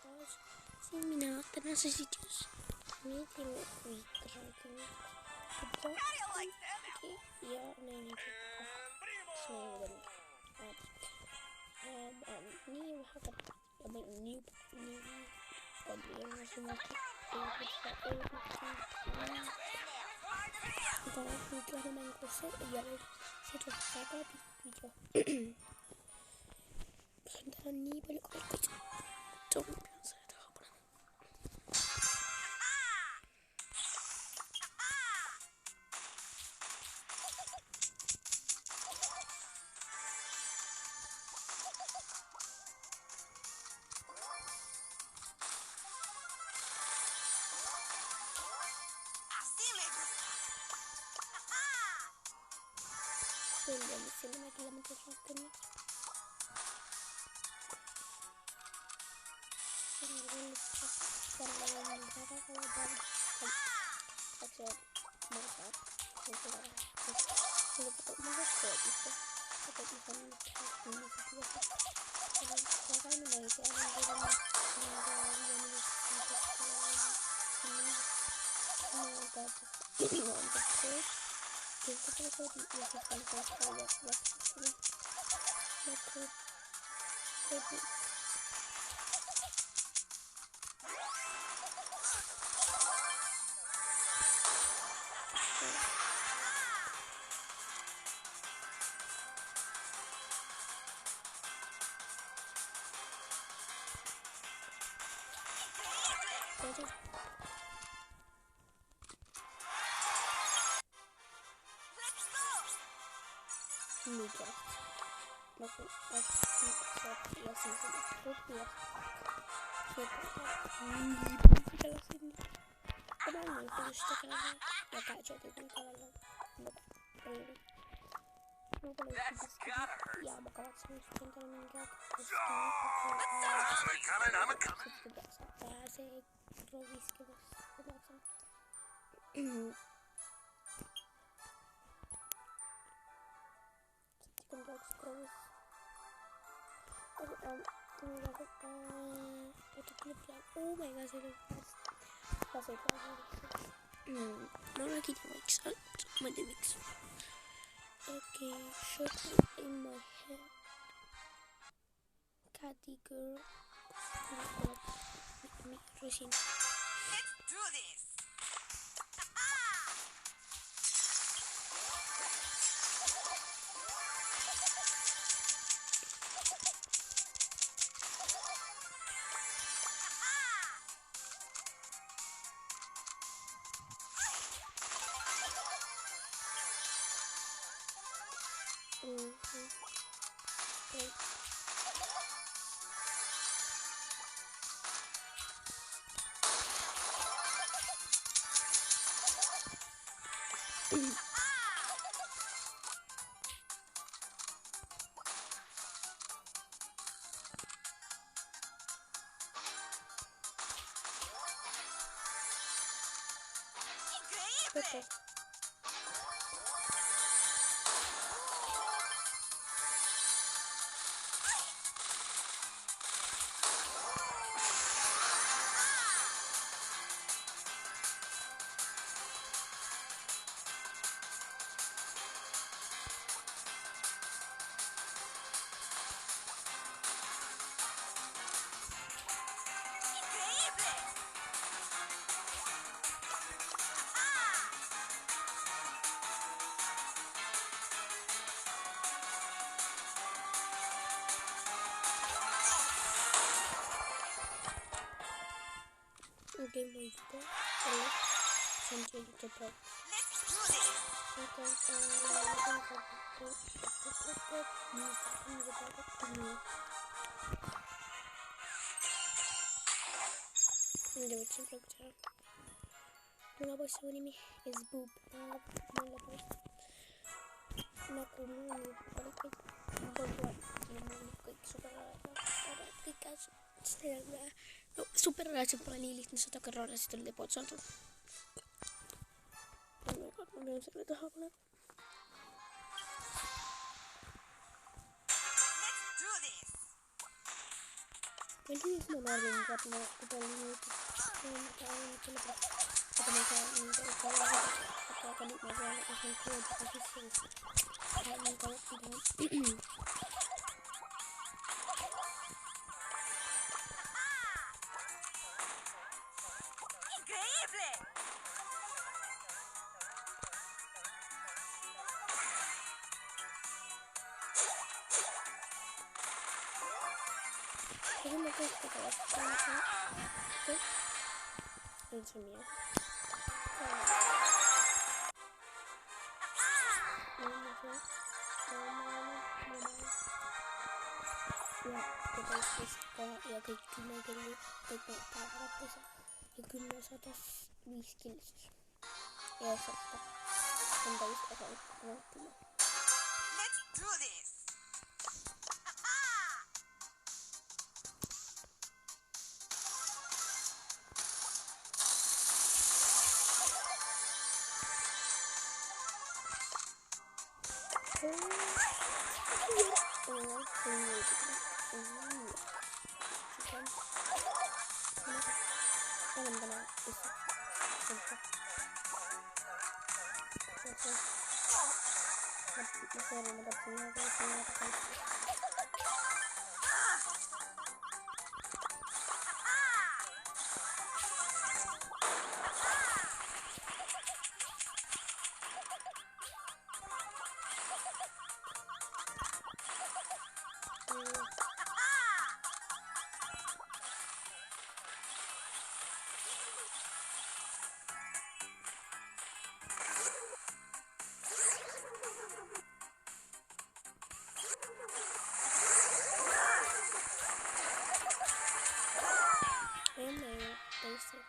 Hoje, sim, mina, tá nossos vídeos. Me tem o dragon. Okay, yeah, no, need to small new hacker. I mean, new goblin. Agora eu quero arrumar em você e ela se trocar para vídeo. Portanto, nem para qualquer coisa. Então, pensa, tá roubando. Sendo naquela muito bacana. Nigga. Look, I see yes, oh my gosh, I don't now I get the mix out. My mix. Okay, shot in my head. Catty girl. Me, Roshin. Let's do this. Okay. Game with the something to talk. Una voce anime is boob. Una comune super ragazzi parallelit na sa takarora sa teleport sa to. Oh my god, ano sa ito hakla? Let's do this. Men hyvin mun arvin katsomaan, kun täällä on nyt. Että mä saan niitä yhtään aika nyt mä saan osan kuuntella sisään. Tää niin kauan pitää. Increíble. Kyllä mä keskitän vastaan. Ensimmäinen. Ja kaikki näitä päivärappissa. Ja kyllä satas 5 kilsus. Ja satta. Entä just osan valttimaan. Let's do this.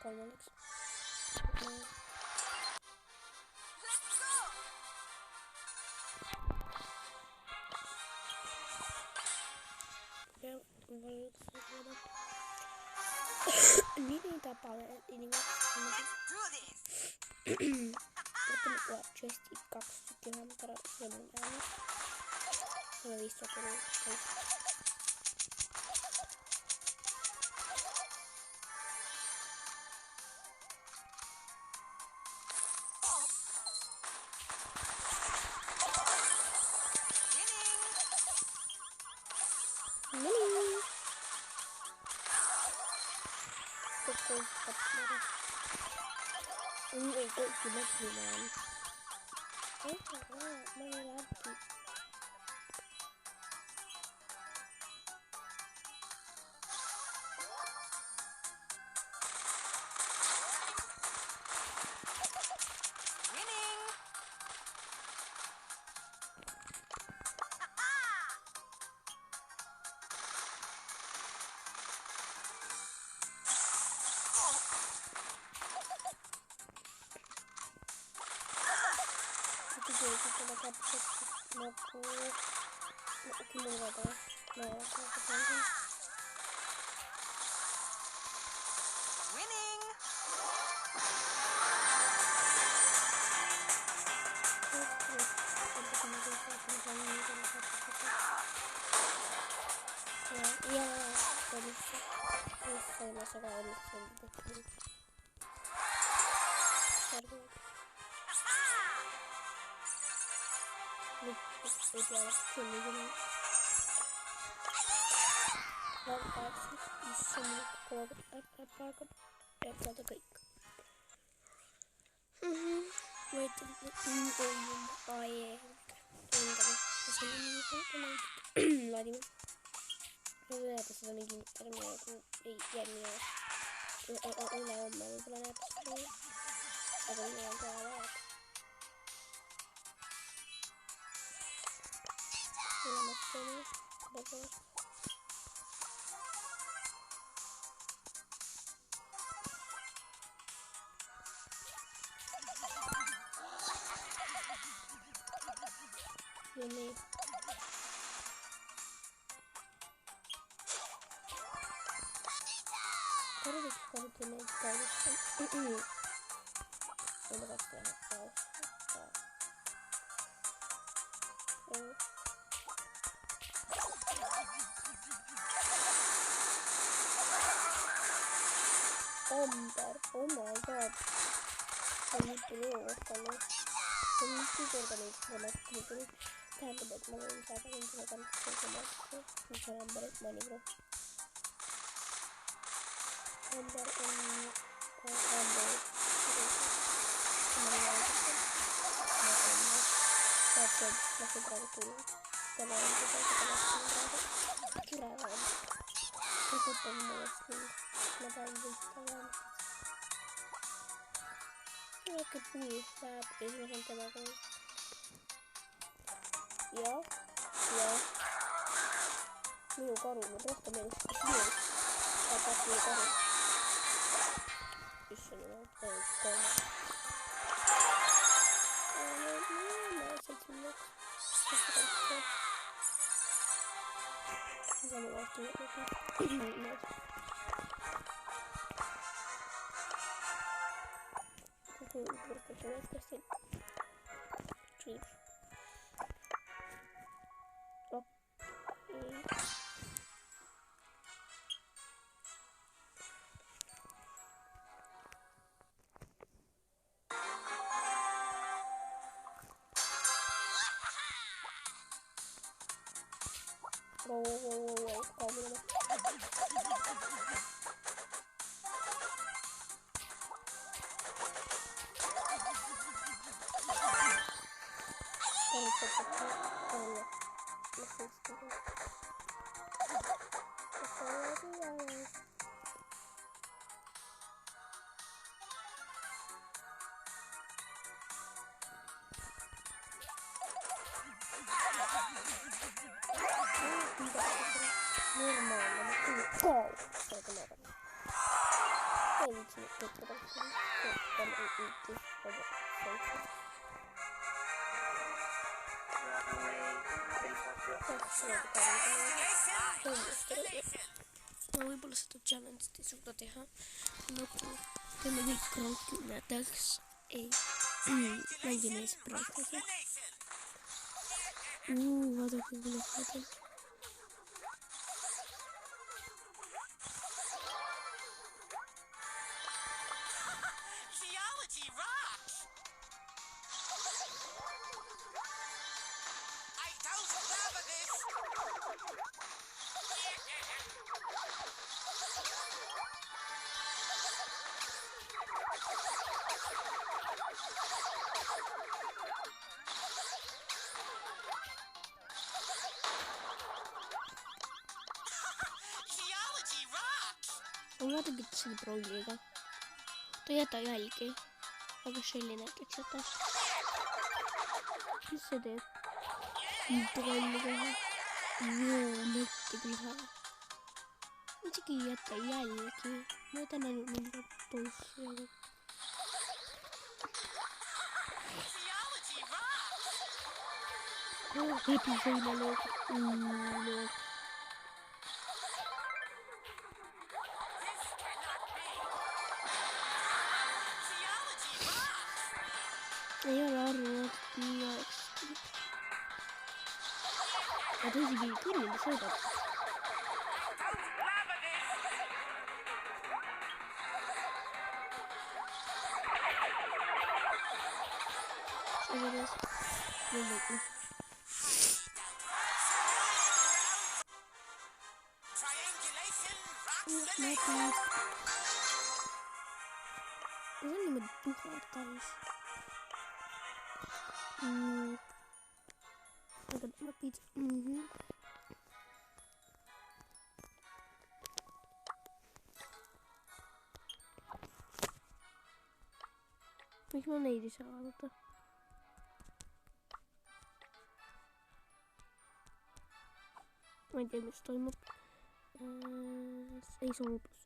Kolmanneksi. Let's go. Ja valitsemme. Niiden tapaalle Let's do this. Ottamme chestit 2 stykkää hampara semmoinen ääni. Tämä 500 tullut. Ei kaikki näkymään. Mä olin läpi. Winning. Tällä katsottu loppuu. Kyllä mulla taas. Winning. Niin. Tarvitsetko nyt näitä käytössä? Onko tästä ihan taustaa? Amber, oh my god. See on nii mitu korda neid grammatikaid tuli. Tähendab, et ma võin saada nendele kantakse grammatika. Mis on Amber, et Money Bro. Amber on Amber. Tähendab, lasu praegu tuli. Täna on seda praegu. Kirjavad. Kõigepealt mõnest mind. Ma tahan võita vähemalt. Väike puu läheb esimesel temaga. Ja. Minu karu, ma rohkem meelest. Vaatad minu karu. Issand, ma olen kolme. Ma 7 minutit. Saame vastu võtta. Võrkuse võtkastil. Triip. Wow, kaamera. Ma võib-olla seda challenge'it ei suuda teha. Teeme kõik rankimedeks. Ei. Mängime ees praegu. Vaadake kui lahkada. Vaadake selle prolliga. Ta ei jäta jälgi. Aga Shelly näiteks jätab. Mis see teeb? Prolli kohe. Netti küll hea. Isegi ei jäta jälgi. Ma jätan ainult mingi tossi. Episeina lööb. Ei ole arvanud, et nii oleks. Ja ta isegi kõnnima sõidab. Sõidas. Lõmmutu. Näpid. See on niimoodi tuhad täis. Aga näpid. Miks ma neid ei saa vaadata? Ma ei tea, mis toimub. Ei soobus.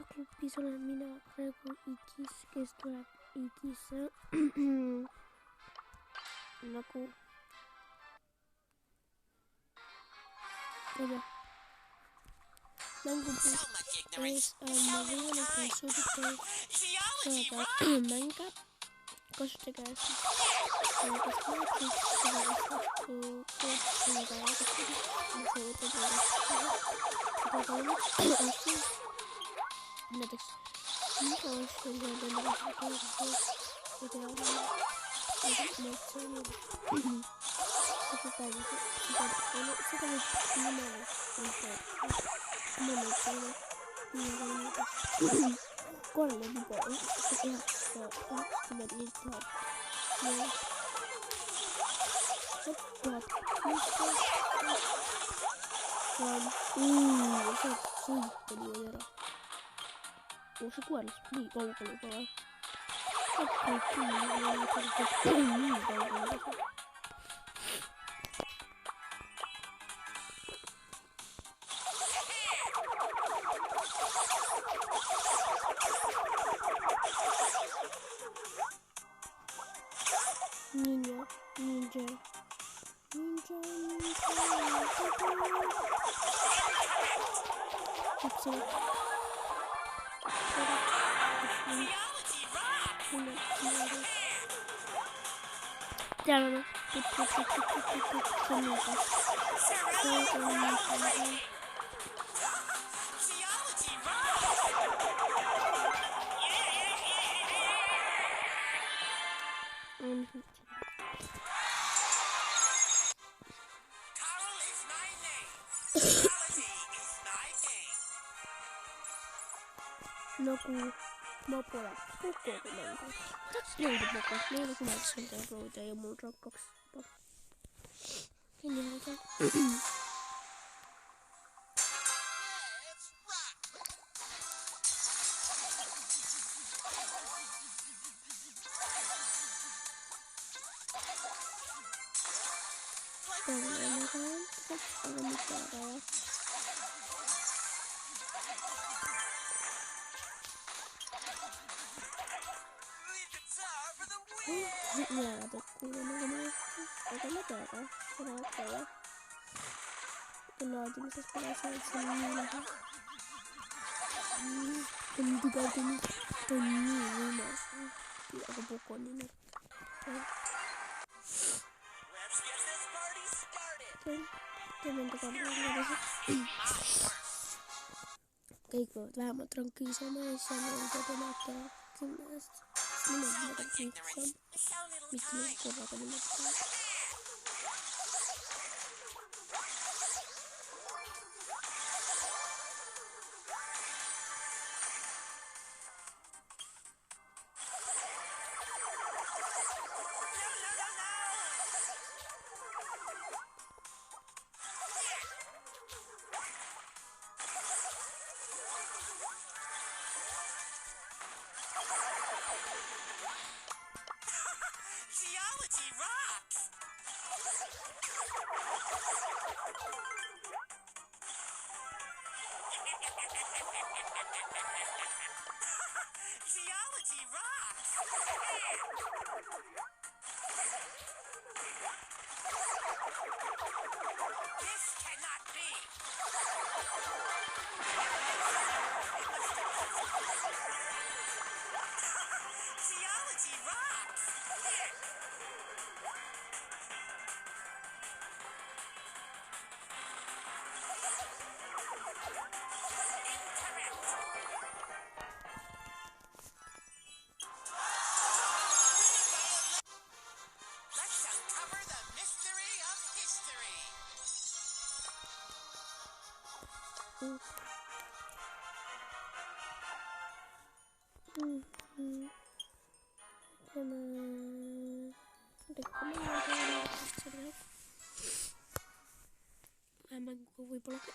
Grupis olen mina praegu Igis, kes tuleb Igisse. Nagu. Aga. Mängupuus ees on võimalik soodita saada mänge. Kasutage siis kas maatris seda vastu koodsinga jagatud. See võtab näiteks minä olen se kuollut niin kaukana palaa. Niin kaukana. Ninja. Upside. Täällä on no kun mopola kokonaan. Löydymoka. Meillä kun näyttäisi tää roita ja mulla on 2. Kenellä laatimisessa perässä, että se on niin lähe. En tykätä nyt. On niin rumas. Aika pokoninen. Kaikki voivat vähemmän rankkiin sanoissa ja meidän täytyy näyttää 10. Minä en tiedä mitään. Mistä minä korvaata nimetään. Vähemmän kuin voi palata.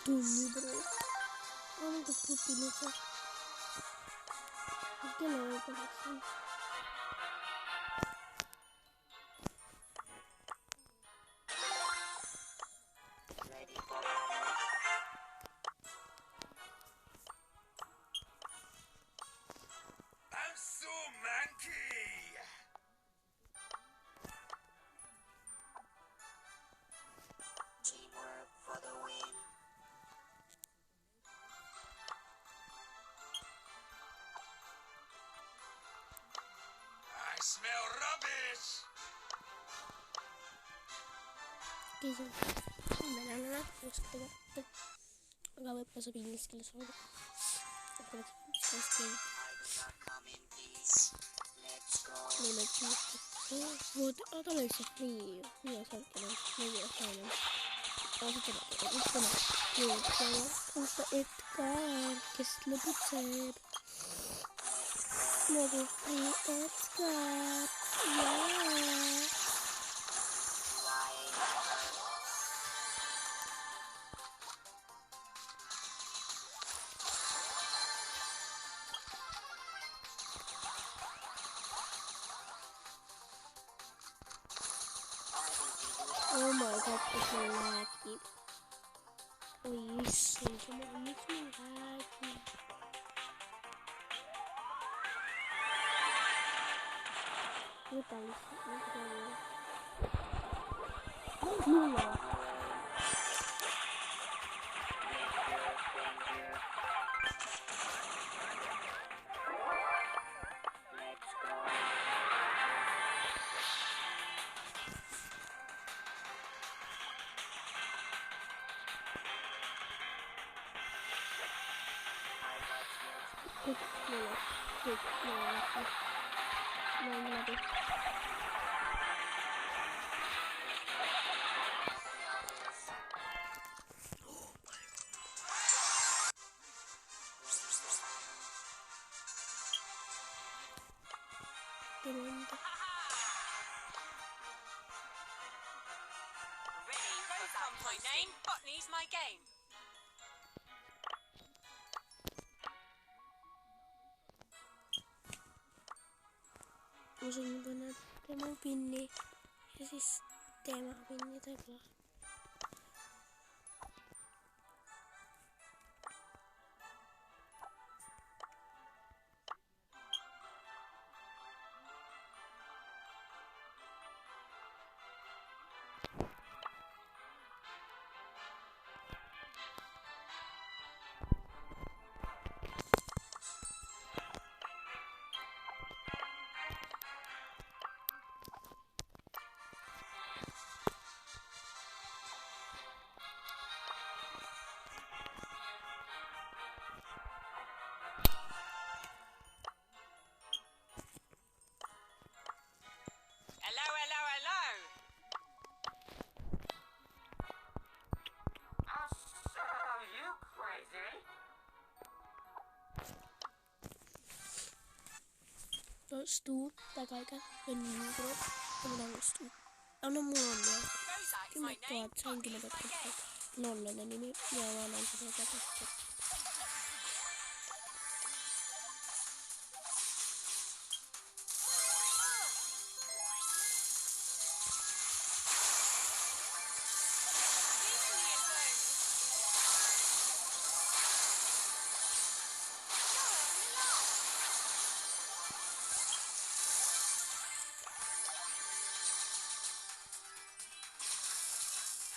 Dummy bro. Kamu tuh pilih sih. Oke lah, koleksi. I'm so monkey. Teamwork for the win. I smell rubbish. Oke, nah, terus kita nggak web pas ini skill soalnya. Koleksi skill. Come in peace. Let's go. Koleksi. Buat atau lagi free. Ya, saya kira lagi apa ya? Oh, kita yo, saya usta Edgar, kes lebih sad. Mau free Edgar, ya. Oh my god, itu lagi. Oh yes, sama ini cuma lagi. Ini paling mulai. Ready? Comes my name. Botany's my game. Musuhnya benar tema pindah ya sistema pindah tadi. Hello, hello, hello. Are you crazy? Terus tuh tagal kan peningro kemudian tuh ano mo na Rosa is kima my name. tuat sa hindi Botany's my game. nolla na nimi yawa na sa tapos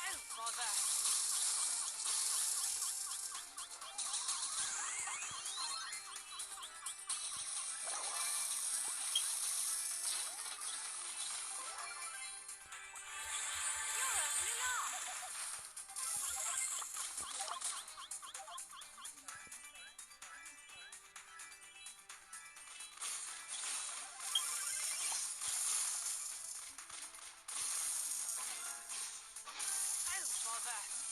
Oh, bother. You're a Milan. Oh, bother.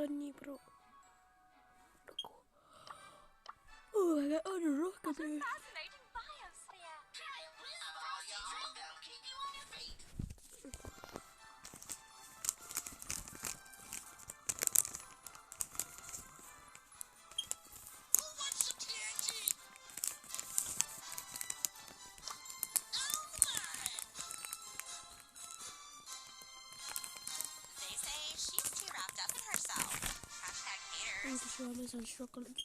on niin pro. Oh my god, on rohka työ. Fascinating biosphere. Keep you on your feet. Who wants some TNT? They say she's too wrapped up in herself. Hashtag haters. Entä Suomessa on chocolate?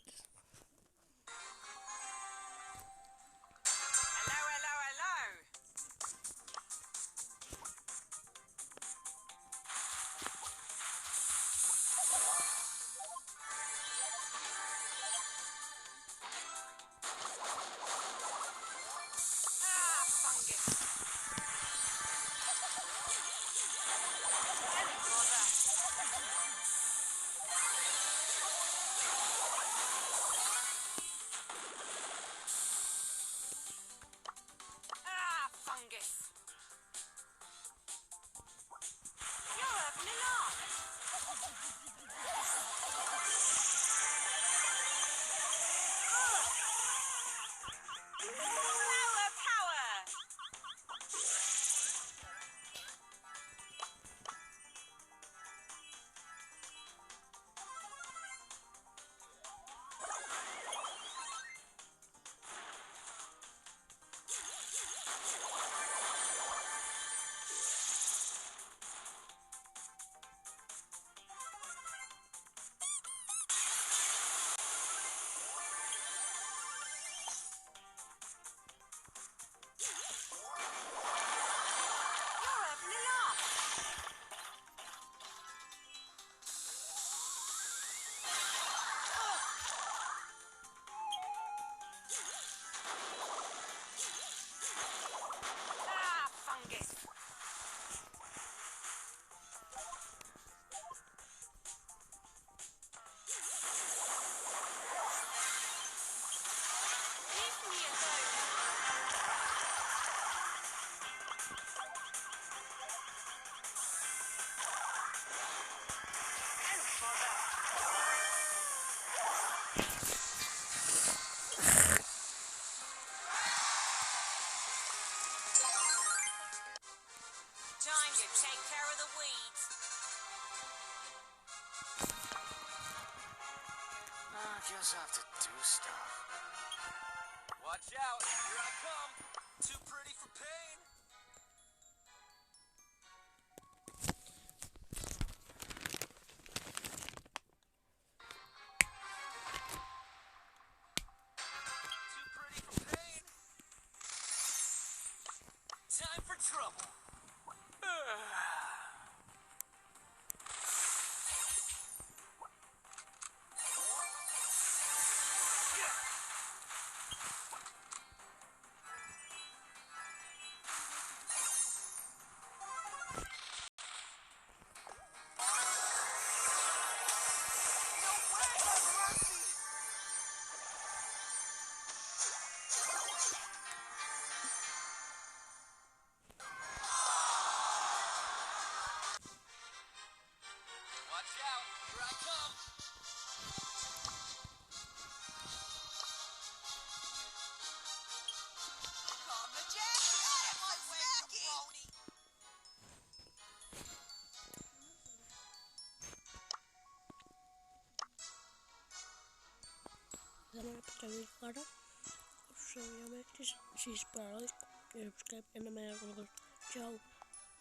Hello, hello, hello. Fungus. Fungus. You're a vanilla. Flower power. You're a vanilla. Fungus. Leave me alone. Don't bother. Time to take care of the weeds. I guess I have to do stuff. Watch out, here I come. Too pretty for pain. Too pretty for pain. Time for trouble. No way, have mercy. Watch out, here I come. Calm the jacket. My smacking. Tänään pitää viikkoa. Se on jo mektis. Siis päällä. Ja subscribe. Ennen meidän kulkoista. Ciao.